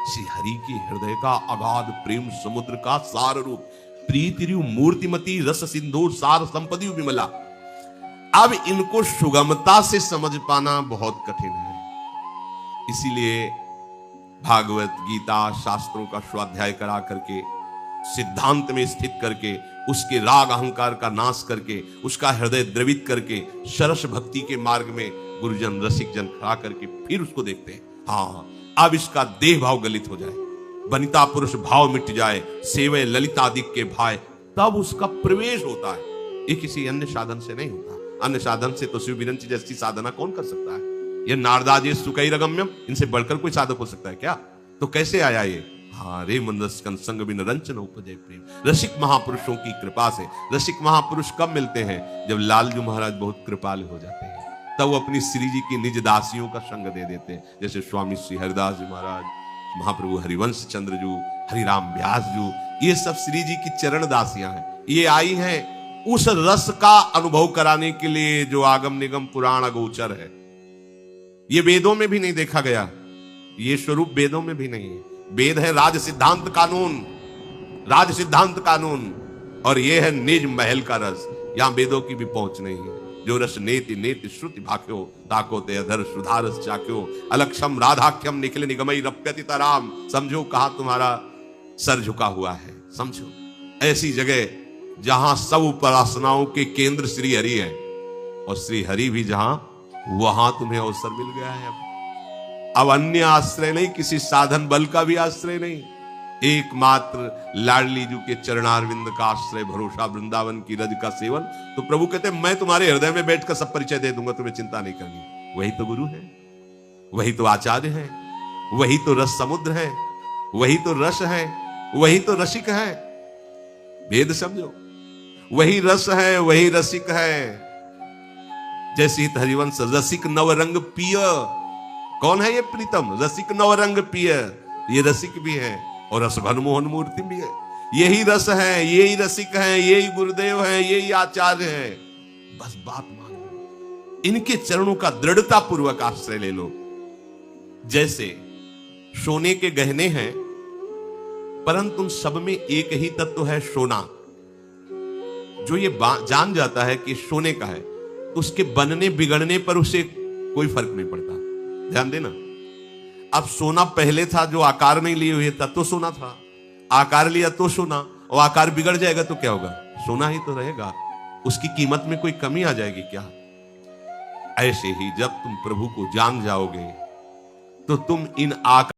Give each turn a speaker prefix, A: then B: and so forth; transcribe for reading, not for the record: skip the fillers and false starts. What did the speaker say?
A: श्री हरि के हृदय का अगाध प्रेम समुद्र का सार रूप, प्रीतिरु मूर्तिमती रस सिंधु सार संपदि विमला। अब इनको सुगमता से समझ पाना बहुत कठिन है। इसीलिए भागवत गीता शास्त्रों का स्वाध्याय करा करके, सिद्धांत में स्थित करके, उसके राग अहंकार का नाश करके, उसका हृदय द्रवित करके, सरस भक्ति के मार्ग में गुरुजन रसिक जन खड़ा करके फिर उसको देखते हैं। हाँ, अब इसका देह भाव गलित हो जाए, वनिता पुरुष भाव मिट जाए, सेवे ललितादिक के भाई, तब उसका प्रवेश होता है। ये किसी अन्य साधन से नहीं होता। अन्य साधन से तो शिव विरंची जैसी साधना कौन कर सकता है? ये नारदाजी सुकैरगम्यम, इनसे बढ़कर कोई साधक हो सकता है क्या? तो कैसे आया ये? हाँ, रे मंदस्कन संग बिन रंचन उपजय प्रेम। रसिक महापुरुषों की कृपा से। रसिक महापुरुष कब मिलते हैं? जब लालजू महाराज बहुत कृपालु हो जाते हैं, तब वो अपनी श्री जी की निज दासियों का संग दे देते हैं। जैसे स्वामी श्री हरिदास जी महाराज, महाप्रभु हरिवंश चंद्र जू, हरिराम व्यास जू, ये सब श्री जी की चरण दासियां हैं। ये आई हैं उस रस का अनुभव कराने के लिए जो आगम निगम पुराण अगोचर है। ये वेदों में भी नहीं देखा गया, ये स्वरूप वेदों में भी नहीं है। वेद है राज सिद्धांत कानून, राज सिद्धांत कानून, और ये है निज महल का रस। यहां वेदों की भी पहुंच नहीं है। जो रस नेति नेति श्रुति भाख्यो, ताको ते अधर सुधारस चाक्यो, अलक्षम राधाख्यम निखिल निगमई रप्यति तराम। समझो कहां तुम्हारा सर झुका हुआ है, समझो। ऐसी जगह जहां सब उपासनाओं के केंद्र श्री हरि है, और श्री हरि भी जहां, वहां तुम्हें अवसर मिल गया है। अब अन्य आश्रय नहीं, किसी साधन बल का भी आश्रय नहीं, एकमात्र लाडली जू के चरणारविंद का आश्रय, भरोसा, वृंदावन की रज का सेवन। तो प्रभु कहते मैं तुम्हारे हृदय में बैठकर सब परिचय दे दूंगा, तुम्हें चिंता नहीं करनी। वही तो गुरु है, वही तो आचार्य है, वही तो रस समुद्र है, वही तो रस है, वही तो रसिक है। भेद समझो, वही रस है, वही रसिक है। जैसे हरिवंश, रसिक नवरंग पिय। कौन है ये प्रीतम? रसिक नवरंग पिय। ये रसिक भी है और रस घनमोहन मूर्ति भी है। यही रस है, यही रसिक है, यही गुरुदेव है, यही आचार्य है। बस बात मानो, इनके चरणों का दृढ़ता पूर्वक आश्रय ले लो। जैसे सोने के गहने हैं, परंतु उन सब में एक ही तत्व है, सोना। जो ये जान जाता है कि सोने का है, तो उसके बनने बिगड़ने पर उसे कोई फर्क नहीं पड़ता। ध्यान देना, अब सोना पहले था जो आकार नहीं लिए हुए था तो सोना था, आकार लिया तो सोना, और आकार बिगड़ जाएगा तो क्या होगा? सोना ही तो रहेगा। उसकी कीमत में कोई कमी आ जाएगी क्या? ऐसे ही जब तुम प्रभु को जान जाओगे तो तुम इन आकार